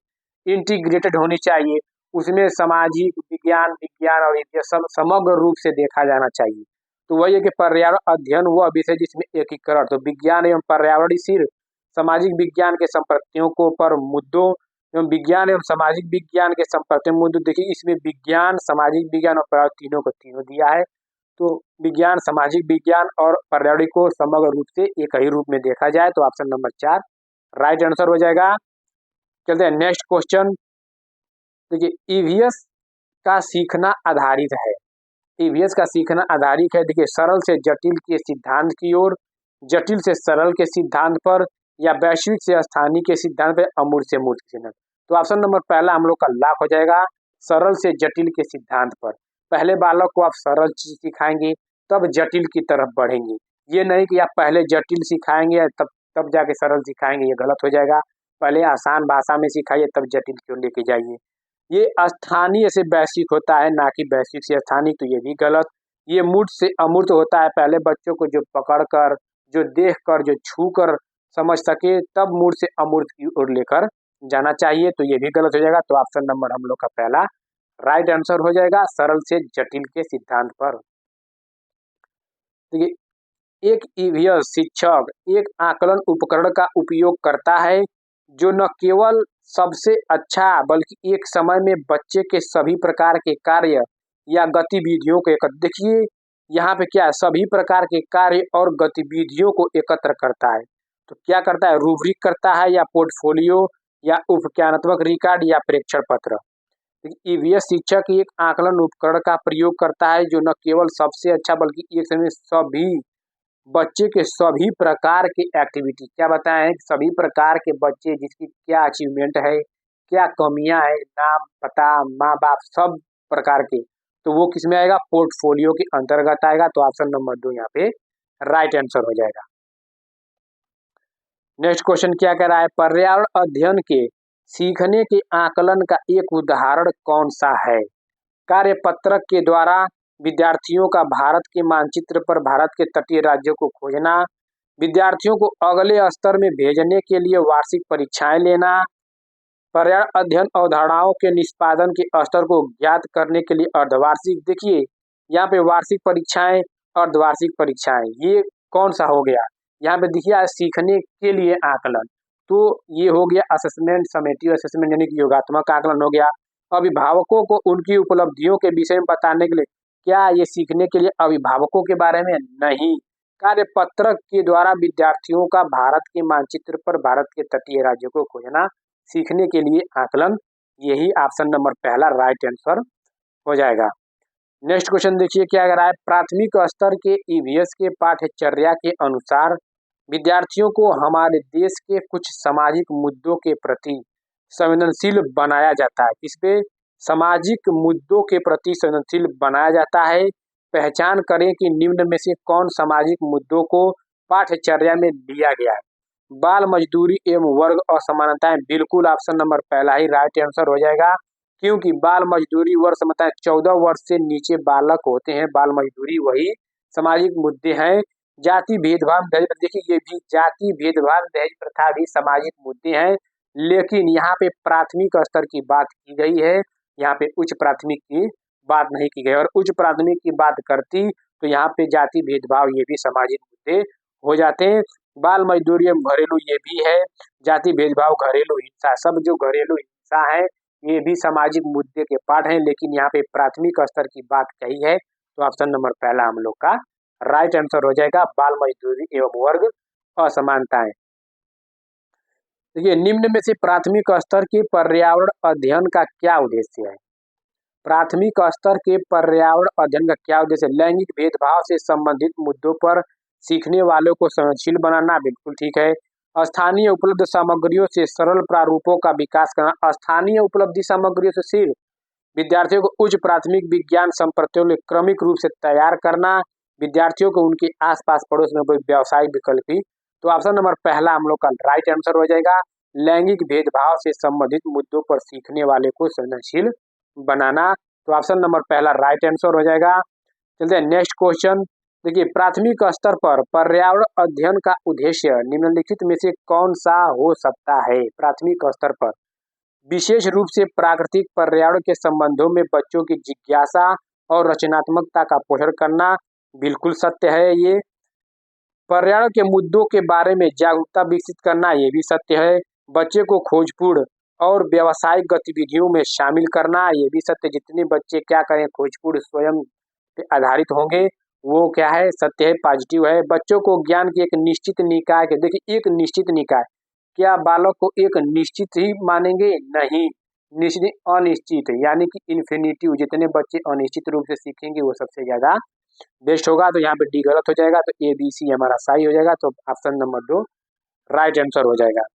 इंटीग्रेटेड होनी चाहिए, उसमें सामाजिक विज्ञान विज्ञान और ईवीएस सब समग्र रूप से देखा जाना चाहिए। तो वही है कि पर्यावरण अध्ययन वह विषय जिसमें एकीकरण, तो विज्ञान एवं पर्यावरणीय सिर्फ सामाजिक विज्ञान के संप्रतियों को पर मुद्दों एवं विज्ञान एवं सामाजिक विज्ञान के संपर्क मुद्दे, देखिए इसमें विज्ञान सामाजिक विज्ञान और पर्यावरण तीनों को तीनों दिया है। तो विज्ञान सामाजिक विज्ञान और पर्यावरण को समग्र रूप से एक ही रूप में देखा जाए, तो ऑप्शन नंबर 4 राइट आंसर हो जाएगा। चलते हैं नेक्स्ट क्वेश्चन, देखिए ईवीएस का सीखना आधारित है, ईवीएस का सीखना आधारित है, देखिए सरल से जटिल के सिद्धांत की ओर, जटिल से सरल के सिद्धांत पर, या वैश्विक से स्थानीय के सिद्धांत पर, अमूर्त से मूर्त के सिद्धांत। तो ऑप्शन नंबर पहला हम लोग का लाख हो जाएगा, सरल से जटिल के सिद्धांत पर। पहले बालक को आप सरल चीज सिखाएंगे तब जटिल की तरफ बढ़ेंगे, ये नहीं कि आप पहले जटिल सिखाएंगे तब जाके सरल सिखाएंगे, ये गलत हो जाएगा। पहले आसान भाषा में सिखाइए तब जटिल की ओर लेके जाइए। ये स्थानीय से वैश्विक होता है, ना कि वैश्विक से स्थानीय, तो ये भी गलत। ये मूर्त से अमूर्त होता है, पहले बच्चों को जो पकड़कर जो देखकर जो छूकर समझ सके तब मूर्त से अमूर्त की ओर लेकर जाना चाहिए, तो ये भी गलत हो जाएगा। तो ऑप्शन नंबर हम लोग का पहला राइट आंसर हो जाएगा, सरल से जटिल के सिद्धांत पर। देखिए एक ईवीएस शिक्षक एक आकलन उपकरण का उपयोग करता है जो न केवल सबसे अच्छा बल्कि एक समय में बच्चे के सभी प्रकार के कार्य या गतिविधियों को एकत्र, देखिए यहाँ पे क्या है, सभी प्रकार के कार्य और गतिविधियों को एकत्र करता है। तो क्या करता है, रूब्रिक करता है या पोर्टफोलियो या उपज्ञानात्मक रिकॉर्ड या प्रेक्षण पत्र। ईवीएस शिक्षक एक आकलन उपकरण का प्रयोग करता है जो न केवल सबसे अच्छा बल्कि एक समय सभी बच्चे के सभी प्रकार के एक्टिविटी, क्या बताएं सभी प्रकार के बच्चे जिसकी क्या अचीवमेंट है, क्या कमियां है, नाम पता माँ बाप सब प्रकार के, तो वो किस में आएगा, पोर्टफोलियो के अंतर्गत आएगा। तो ऑप्शन नंबर 2 यहाँ पे राइट आंसर हो जाएगा। नेक्स्ट क्वेश्चन क्या कह रहा है, पर्यावरण अध्ययन के सीखने के आकलन का एक उदाहरण कौन सा है। कार्यपत्रक के द्वारा विद्यार्थियों का भारत के मानचित्र पर भारत के तटीय राज्यों को खोजना, विद्यार्थियों को अगले स्तर में भेजने के लिए वार्षिक परीक्षाएं लेना, पर्यावरण अध्ययन अवधारणाओं के निष्पादन के स्तर को ज्ञात करने के लिए अर्धवार्षिक, देखिए यहाँ पे वार्षिक परीक्षाएं अर्धवार्षिक परीक्षाएं, ये कौन सा हो गया, यहाँ पे देखिए सीखने के लिए आकलन, तो ये हो गया असेसमेंट, समेटिव असेसमेंट यानी कि योगात्मक आकलन हो गया। अभिभावकों को उनकी उपलब्धियों के विषय में बताने के लिए, क्या ये सीखने के लिए अभिभावकों के बारे में नहीं, कार्यपत्रक के द्वारा विद्यार्थियों का भारत के मानचित्र पर भारत के तटीय राज्यों को खोजना सीखने के लिए आकलन, यही ऑप्शन नंबर पहला राइट आंसर हो जाएगा। नेक्स्ट क्वेश्चन देखिए क्या कह रहा है, प्राथमिक स्तर के ईवीएस के पाठ्यचर्या के अनुसार विद्यार्थियों को हमारे देश के कुछ सामाजिक मुद्दों के प्रति संवेदनशील बनाया जाता है। इस पे सामाजिक मुद्दों के प्रति संवेदनशील बनाया जाता है। पहचान करें कि निम्न में से कौन सामाजिक मुद्दों को पाठ्यचर्या में लिया गया है। बाल मजदूरी एवं वर्ग असमानताएं, बिल्कुल ऑप्शन नंबर पहला ही राइट आंसर हो जाएगा, क्योंकि बाल मजदूरी वर्ष मतलब 14 वर्ष से नीचे बालक होते हैं, बाल मजदूरी वही सामाजिक मुद्दे हैं। जाति भेदभाव दहेज, देखिए ये भी जाति भेदभाव दहेज प्रथा भी सामाजिक मुद्दे हैं, लेकिन यहाँ पे प्राथमिक स्तर की बात की गई है, यहाँ पे उच्च प्राथमिक की बात नहीं की गई। और उच्च प्राथमिक की बात करती तो यहाँ पे जाति भेदभाव ये भी सामाजिक मुद्दे हो जाते हैं। बाल मजदूरी एवं घरेलू ये भी है, जाति भेदभाव, घरेलू हिंसा, सब जो घरेलू हिंसा है ये भी सामाजिक मुद्दे के पार्ट हैं, लेकिन यहाँ पे प्राथमिक स्तर की बात कही है। तो ऑप्शन नंबर पहला हम लोग का राइट आंसर हो जाएगा, बाल मजदूरी एवं वर्ग असमानताएं। देखिए निम्न में से प्राथमिक स्तर के पर्यावरण अध्ययन का क्या उद्देश्य है? प्राथमिक स्तर के पर्यावरण अध्ययन का क्या उद्देश्य? लैंगिक भेदभाव से संबंधित मुद्दों पर सीखने वालों को संवेदनशील बनाना, बिल्कुल ठीक है। स्थानीय उपलब्ध सामग्रियों से सरल प्रारूपों का विकास करना, स्थानीय उपलब्धि सामग्रियों से सिर्फ विद्यार्थियों को उच्च प्राथमिक विज्ञान संप्रत्यों में क्रमिक रूप से तैयार करना, विद्यार्थियों को उनके आसपास पड़ोस में व्यावसायिक विकल्प ही। तो ऑप्शन नंबर पहला हम लोग का राइट आंसर हो जाएगा, लैंगिक भेदभाव से संबंधित मुद्दों पर सीखने वाले को संवेदनशील बनाना। तो ऑप्शन नंबर पहला राइट आंसर हो जाएगा। चलते हैं नेक्स्ट क्वेश्चन। देखिए प्राथमिक स्तर पर पर्यावरण अध्ययन का उद्देश्य निम्नलिखित में से कौन सा हो सकता है? प्राथमिक स्तर पर विशेष रूप से प्राकृतिक पर्यावरण के संबंधों में बच्चों की जिज्ञासा और रचनात्मकता का पोषण करना, बिल्कुल सत्य है ये। पर्यावरण के मुद्दों के बारे में जागरूकता विकसित करना, ये भी सत्य है। बच्चे को खोजपूर्ण और व्यावसायिक गतिविधियों में शामिल करना, ये भी सत्य। जितने बच्चे क्या करें खोजपूर्ण स्वयं पे आधारित होंगे वो क्या है, सत्य है, पॉजिटिव है। बच्चों को ज्ञान की एक निश्चित निकाय के, देखिए एक निश्चित निकाय, क्या बालक को एक निश्चित ही मानेंगे? नहीं, निश्चित अनिश्चित, यानी कि इन्फिनिटिव। जितने बच्चे अनिश्चित रूप से सीखेंगे वो सबसे ज्यादा बेस्ट होगा। तो यहाँ पे डी गलत हो जाएगा, तो ए बी सी हमारा सही हो जाएगा। तो ऑप्शन नंबर 2 राइट आंसर हो जाएगा।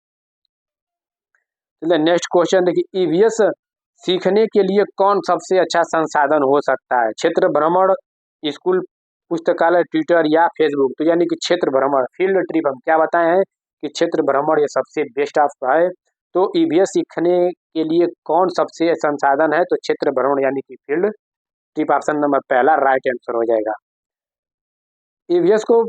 चलिए नेक्स्ट क्वेश्चन देखिए, ईवीएस सीखने के लिए कौन सबसे अच्छा संसाधन हो सकता है? क्षेत्र भ्रमण, स्कूल पुस्तकालय, ट्विटर या फेसबुक? तो यानी कि क्षेत्र भ्रमण, फील्ड ट्रिप, हम क्या बताए हैं कि क्षेत्र भ्रमण ये सबसे बेस्ट ऑप्शन है। तो ईवीएस सीखने के लिए कौन सबसे संसाधन है? तो क्षेत्र भ्रमण यानी कि फील्ड ट्रिप, ऑप्शन नंबर पहला राइट आंसर हो जाएगा। ईवीएस को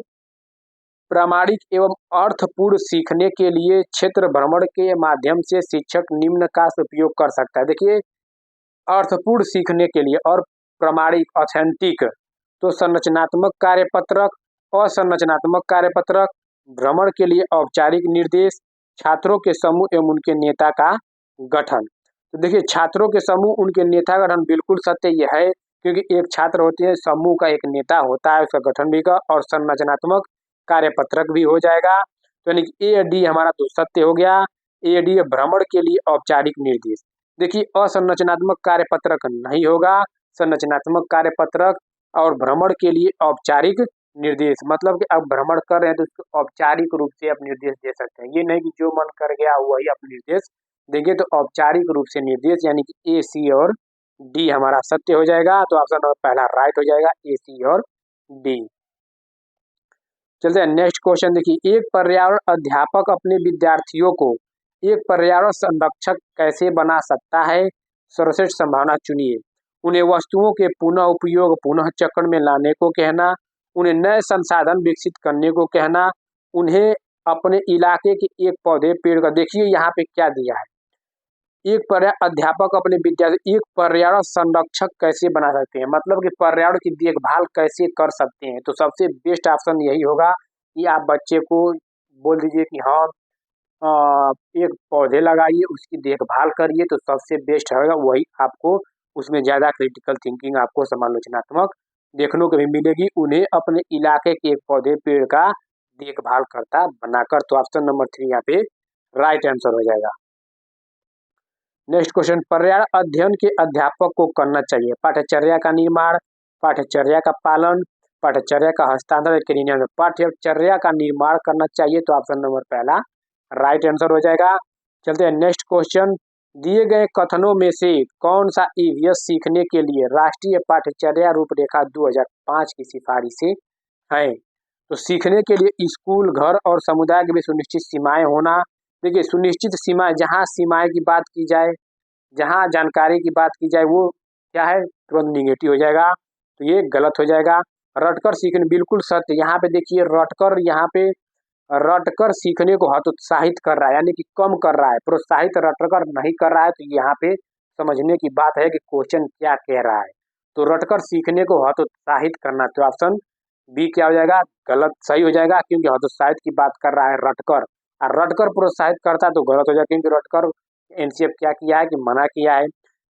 प्रामाणिक एवं अर्थपूर्ण सीखने के लिए क्षेत्र भ्रमण के माध्यम से शिक्षक निम्न का उपयोग कर सकता है। देखिए अर्थपूर्ण सीखने के लिए और प्रामाणिक ऑथेंटिक, तो संरचनात्मक कार्यपत्रक, असंरचनात्मक कार्यपत्रक, भ्रमण के लिए औपचारिक निर्देश, छात्रों के समूह एवं उनके नेता का गठन। तो देखिए छात्रों के समूह उनके नेता का गठन, बिल्कुल सत्य यह है, क्योंकि एक छात्र होते हैं, समूह का एक नेता होता है, उसका गठन भी का, और संरचनात्मक कार्यपत्रक भी हो जाएगा। तो यानी कि ए डी हमारा तो सत्य हो गया। ए डी भ्रमण के लिए औपचारिक निर्देश। देखिए असंरचनात्मक कार्यपत्रक नहीं होगा, संरचनात्मक कार्यपत्रक और भ्रमण के लिए औपचारिक निर्देश, मतलब कि आप भ्रमण कर रहे हैं तो उसको औपचारिक रूप से आप निर्देश दे सकते हैं। ये नहीं कि जो मन कर गया वही आप निर्देश देंगे। तो औपचारिक रूप से निर्देश, यानी कि ए सी और डी हमारा सत्य हो जाएगा। तो ऑप्शन नंबर पहला राइट हो जाएगा, ए सी और डी। चलते हैं नेक्स्ट क्वेश्चन देखिए, एक पर्यावरण अध्यापक अपने विद्यार्थियों को एक पर्यावरण संरक्षक कैसे बना सकता है? सर्वश्रेष्ठ संभावना चुनिए। उन्हें वस्तुओं के पुनः उपयोग, पुनः चक्र में लाने को कहना, उन्हें नए संसाधन विकसित करने को कहना, उन्हें अपने इलाके के एक पौधे पेड़ का, देखिए यहाँ पे क्या दिया है, एक पर्यावरण अध्यापक अपने विद्यार्थी एक पर्यावरण संरक्षक कैसे बना सकते हैं, मतलब कि पर्यावरण की देखभाल कैसे कर सकते हैं। तो सबसे बेस्ट ऑप्शन यही होगा कि आप बच्चे को बोल दीजिए कि हाँ एक पौधे लगाइए, उसकी देखभाल करिए, तो सबसे बेस्ट होगा वही। आपको उसमें ज़्यादा क्रिटिकल थिंकिंग, आपको समालोचनात्मक देखने को भी मिलेगी। उन्हें अपने इलाके के एक पौधे पेड़ का देखभाल करता बनाकर। तो ऑप्शन नंबर 3 यहाँ पे राइट आंसर हो जाएगा। नेक्स्ट क्वेश्चन, पर्यावरण अध्ययन के अध्यापक को करना चाहिए पाठ्यचर्या का निर्माण, पाठ्यचर्या का पालन, पाठ्यचर्या का हस्तांतरण, क्रियान्वयन। पाठ्यचर्या का निर्माण करना चाहिए, तो ऑप्शन नंबर पहला राइट आंसर हो जाएगा। चलते हैं नेक्स्ट क्वेश्चन, दिए गए कथनों में से कौन सा ईवीएस सीखने के लिए राष्ट्रीय पाठ्यचर्या रूपरेखा 2005 की सिफारिशें हैं? तो सीखने के लिए स्कूल, घर और समुदाय के बीच सुनिश्चित सीमाएं होना। देखिए सुनिश्चित सीमाएं, जहां सीमाएं की बात की जाए जहाँ जानकारी की बात की जाए वो क्या है, तुरंत निगेटिव हो जाएगा, तो ये गलत हो जाएगा। रटकर सीखने, बिल्कुल सत्य। यहाँ पे देखिए रटकर, यहाँ पे रटकर सीखने को हतोत्साहित कर रहा है, यानी कि कम कर रहा है, प्रोत्साहित रटकर नहीं कर रहा है। तो यहाँ पे समझने की बात है कि क्वेश्चन क्या कह रहा है। तो रटकर सीखने को हतोत्साहित करना, तो ऑप्शन बी क्या हो जाएगा, गलत, सही हो जाएगा, क्योंकि हतोत्साहित की बात कर रहा है रटकर। और रटकर प्रोत्साहित करता तो गलत हो जाएगा, क्योंकि रटकर एनसीएफ क्या किया है कि मना किया है।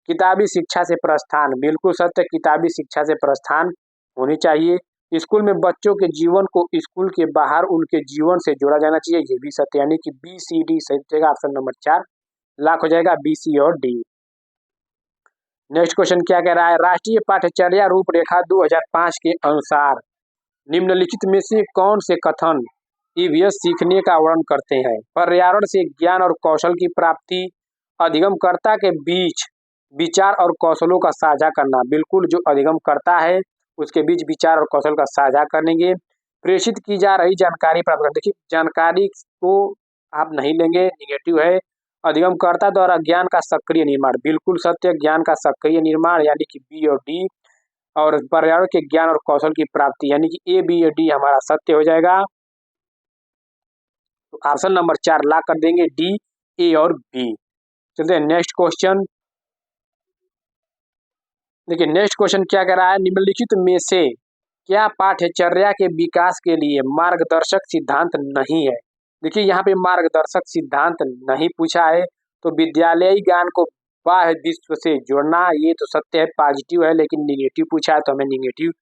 किताबी शिक्षा से प्रस्थान, बिल्कुल सत्य, किताबी शिक्षा से प्रस्थान होनी चाहिए। स्कूल में बच्चों के जीवन को स्कूल के बाहर उनके जीवन से जोड़ा जाना चाहिए, ये भी सत्य, यानी कि बी सी डी सही हो जाएगा। ऑप्शन नंबर 4 लाख हो जाएगा, बी सी और डी। नेक्स्ट क्वेश्चन क्या कह रहा है, राष्ट्रीय पाठ्यचर्या रूपरेखा 2005 के अनुसार निम्नलिखित में से कौन से कथन ईवीएस सीखने का वर्णन करते हैं। पर्यावरण से ज्ञान और कौशल की प्राप्ति, अधिगमकर्ता के बीच विचार और कौशलों का साझा करना, बिल्कुल, जो अधिगमकर्ता है उसके बीच विचार और कौशल का साझा करेंगे। प्रेषित की जा रही जानकारी प्राप्त कर, देखिए जानकारी को आप नहीं लेंगे, निगेटिव है। अधिगमकर्ता द्वारा ज्ञान का सक्रिय निर्माण, बिल्कुल सत्य, ज्ञान का सक्रिय निर्माण, यानी कि बी और डी। और पर्यावरण के ज्ञान और कौशल की प्राप्ति, यानी कि ए बी और डी हमारा सत्य हो जाएगा। तो ऑप्शन नंबर 4 ला कर देंगे, डी, ए और बी। चलते हैं नेक्स्ट क्वेश्चन। देखिए नेक्स्ट क्वेश्चन क्या कह रहा है, निम्नलिखित में से क्या पाठ्यचर्या के विकास के लिए मार्गदर्शक सिद्धांत नहीं है। देखिए यहाँ पे मार्गदर्शक सिद्धांत नहीं पूछा है, तो विद्यालयी ज्ञान को बाह्य विश्व से जोड़ना, ये तो सत्य है, पॉजिटिव है, लेकिन निगेटिव पूछा है तो हमें निगेटिव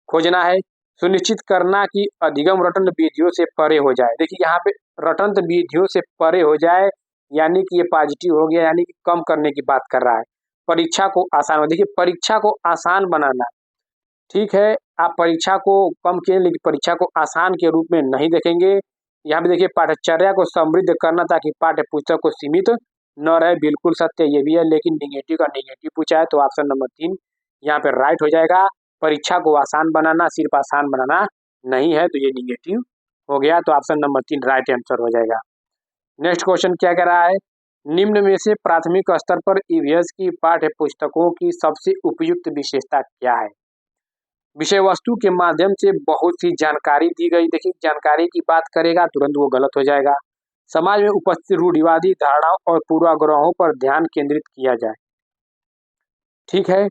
खोजना है। सुनिश्चित करना कि अधिगम रटन विधियों से परे हो जाए, देखिए यहाँ पे रटंत विधियों से परे हो जाए, यानी कि ये पॉजिटिव हो गया, यानी कि कम करने की बात कर रहा है। परीक्षा को आसान, देखिए परीक्षा को आसान बनाना, ठीक है, आप परीक्षा को कम किए लेकिन परीक्षा को आसान के रूप में नहीं देखेंगे। यहाँ पे देखिए पाठ्यचर्या को समृद्ध करना ताकि पाठ्य पुस्तक को सीमित न रहे, बिल्कुल सत्य ये भी है, लेकिन निगेटिव का निगेटिव पूछा है, तो ऑप्शन नंबर 3 यहाँ पे राइट हो जाएगा। परीक्षा को आसान बनाना, सिर्फ आसान बनाना नहीं है, तो ये निगेटिव हो गया, तो ऑप्शन नंबर 3 राइट आंसर हो जाएगा। नेक्स्ट क्वेश्चन क्या कह रहा है, निम्न में से प्राथमिक स्तर पर ईवीएस की पाठ्य पुस्तकों की सबसे उपयुक्त विशेषता क्या है। विषय वस्तु के माध्यम से बहुत सी जानकारी दी गई, देखिए जानकारी की बात करेगा तुरंत वो गलत हो जाएगा। समाज में उपस्थित रूढ़िवादी धारणाओं और पूर्वाग्रहों पर ध्यान केंद्रित किया जाए, ठीक है।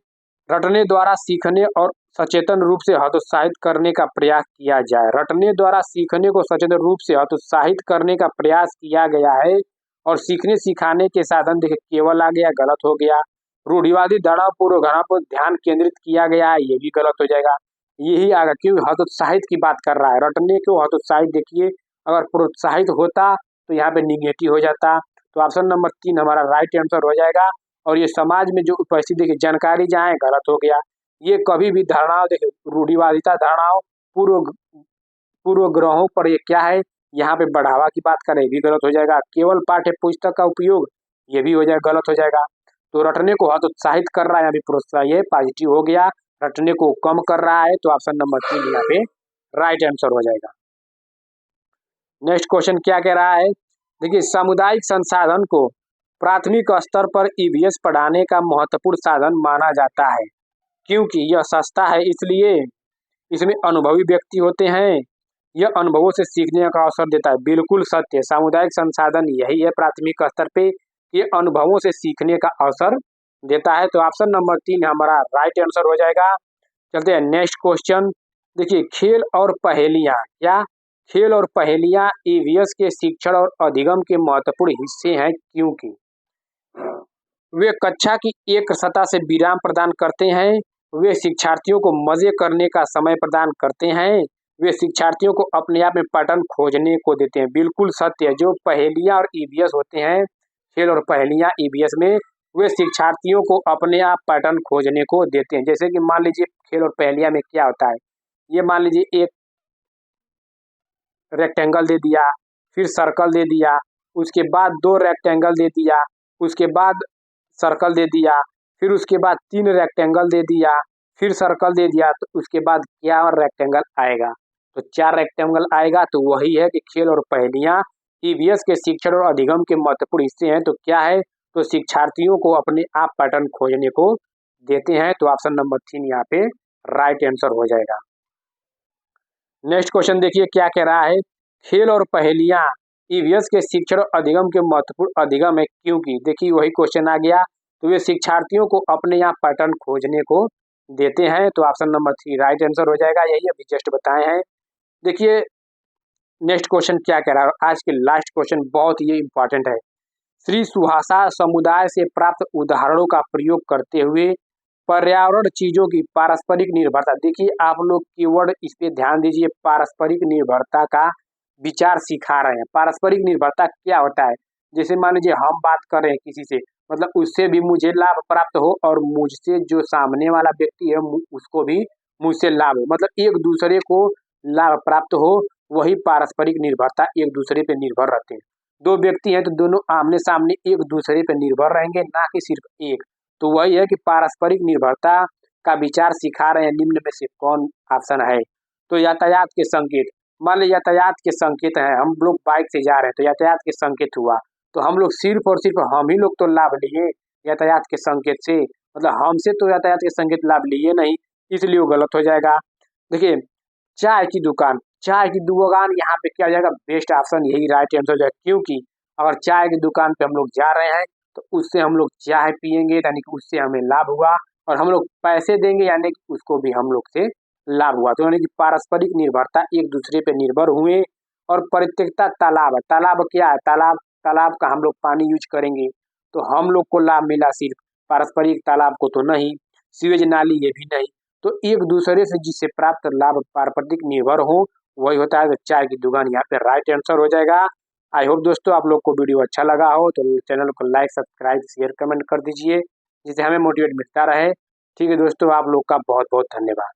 रटने द्वारा सीखने और सचेतन रूप से हतोत्साहित करने का प्रयास किया जाए, रटने द्वारा सीखने को सचेतन रूप से हतोत्साहित करने का प्रयास किया गया है। और सीखने सिखाने के साधन देखिए केवल आ गया, गलत हो गया। रूढ़िवादी धारणा पूर्वाग्रह पर ध्यान केंद्रित किया गया है, ये भी गलत हो जाएगा। यही आगा, क्योंकि हतोत्साहित की बात कर रहा है, रटने को हतोत्साहित, देखिए अगर प्रोत्साहित होता तो यहाँ पे निगेटिव हो जाता, तो ऑप्शन नंबर 3 हमारा राइट आंसर हो जाएगा। और ये समाज में जो उपस्थित देखिए जानकारी जहाँ है, गलत हो गया। ये कभी भी धारणाओं, देखिए रूढ़िवादिता धारणाओं, पूर्वग्रहों पर ये क्या है, यहाँ पे बढ़ावा की बात करें, भी गलत हो जाएगा। केवल पाठ्य पुस्तक का उपयोग, ये भी हो जाएगा, गलत हो जाएगा। तो रटने को हतोत्साहित कर रहा है, यहाँ पे प्रोत्साहित, ये पॉजिटिव हो गया। रटने को कम कर रहा है, तो ऑप्शन नंबर 3 यहाँ पे राइट आंसर हो जाएगा। नेक्स्ट क्वेश्चन क्या कह रहा है, देखिए सामुदायिक संसाधन को प्राथमिक स्तर पर ईवीएस पढ़ाने का महत्वपूर्ण साधन माना जाता है, क्योंकि यह सस्ता है, इसलिए इसमें अनुभवी व्यक्ति होते हैं, यह अनुभवों से सीखने का अवसर देता है, बिल्कुल सत्य। सामुदायिक संसाधन यही है प्राथमिक स्तर पे, ये अनुभवों से सीखने का अवसर देता है, तो ऑप्शन नंबर 3 हमारा राइट आंसर हो जाएगा। चलते हैं नेक्स्ट क्वेश्चन। देखिए खेल और पहेलियां, क्या खेल और पहेलियां ईवीएस के शिक्षण और अधिगम के महत्वपूर्ण हिस्से हैं, क्योंकि वे कक्षा की एक सतह से विराम प्रदान करते हैं, वे शिक्षार्थियों को मजे करने का समय प्रदान करते हैं, वे शिक्षार्थियों को अपने आप में पैटर्न खोजने को देते हैं, बिल्कुल सत्य। जो पहेलियां और ईवीएस होते हैं, खेल और पहेलियां ईवीएस में, वे शिक्षार्थियों को अपने आप पैटर्न खोजने को देते हैं। जैसे कि मान लीजिए खेल और पहेलियां में क्या होता है, ये मान लीजिए एक रेक्टेंगल दे दिया, फिर सर्कल दे दिया, उसके बाद 2 रेक्टेंगल दे दिया, उसके बाद सर्कल दे दिया, फिर उसके बाद 3 रेक्टेंगल दे दिया, फिर सर्कल दे दिया, तो उसके बाद क्या रेक्टेंगल आएगा, तो 4 रेक्टेंगल आएगा। तो वही है कि खेल और पहेलियां ईवीएस के शिक्षण और अधिगम के महत्वपूर्ण हिस्से हैं, तो क्या है, तो शिक्षार्थियों को अपने आप पैटर्न खोजने को देते हैं। तो ऑप्शन नंबर 3 यहाँ पे राइट आंसर हो जाएगा। नेक्स्ट क्वेश्चन देखिए क्या कह रहा है, खेल और पहेलियां ईवीएस के शिक्षण और अधिगम के महत्वपूर्ण अधिगम है क्योंकि। देखिए वही क्वेश्चन आ गया। तो वे शिक्षार्थियों को अपने यहाँ पैटर्न खोजने को देते हैं। तो ऑप्शन नंबर 3 राइट आंसर हो जाएगा, यही अभी जस्ट बताए हैं। देखिए नेक्स्ट क्वेश्चन क्या कह रहा है, आज के लास्ट क्वेश्चन बहुत ही इंपॉर्टेंट है। श्री सुहासा समुदाय से प्राप्त उदाहरणों का प्रयोग करते हुए पर्यावरण चीजों की पारस्परिक निर्भरता। देखिए आप लोग कीवर्ड इस पे ध्यान दीजिए, पारस्परिक निर्भरता का विचार सिखा रहे हैं। पारस्परिक निर्भरता क्या होता है, जैसे मान लीजिए हम बात कर रहे हैं किसी से, मतलब उससे भी मुझे लाभ प्राप्त हो और मुझसे जो सामने वाला व्यक्ति है उसको भी मुझसे लाभ हो, मतलब एक दूसरे को लाभ प्राप्त हो, वही पारस्परिक निर्भरता, एक दूसरे पे निर्भर रहते हैं। दो व्यक्ति हैं तो दोनों आमने सामने एक दूसरे पे निर्भर रहेंगे, ना कि सिर्फ एक। तो वही है कि पारस्परिक निर्भरता का विचार सिखा रहे हैं। निम्न में से कौन ऑप्शन है, तो यातायात के संकेत। मान लीजिए यातायात के संकेत हैं, हम लोग बाइक से जा रहे हैं तो यातायात के संकेत हुआ, तो हम लोग सिर्फ और सिर्फ हम ही लोग तो लाभ लिए यातायात के संकेत से, मतलब हमसे तो यातायात के संकेत लाभ लिए नहीं, इसलिए वो गलत हो जाएगा। देखिए चाय की दुकान, चाय की दुकान यहाँ पे क्या हो जाएगा, बेस्ट ऑप्शन यही राइट आंसर हो जाएगा, क्योंकि अगर चाय की दुकान पे हम लोग जा रहे हैं तो उससे हम लोग चाय पियेंगे यानी कि उससे हमें लाभ हुआ, और हम लोग पैसे देंगे यानी कि उसको भी हम लोग से लाभ हुआ। तो यानी कि पारस्परिक निर्भरता, एक दूसरे पे निर्भर हुए। और परित्यक्ता तालाब, तालाब क्या है, तालाब, तालाब का हम लोग पानी यूज करेंगे तो हम लोग को लाभ मिला सिर्फ, पारस्परिक तालाब को तो नहीं, सीवेज नाली ये भी नहीं। तो एक दूसरे से जिससे प्राप्त लाभ पारस्परिक निर्भर हो वही होता है। तो चाय की दुकान यहाँ पे राइट आंसर हो जाएगा। आई होप दोस्तों आप लोग को वीडियो अच्छा लगा हो तो चैनल को लाइक सब्सक्राइब शेयर कमेंट कर दीजिए, जिससे हमें मोटिवेट मिलता रहे। ठीक है दोस्तों, आप लोग का बहुत बहुत धन्यवाद।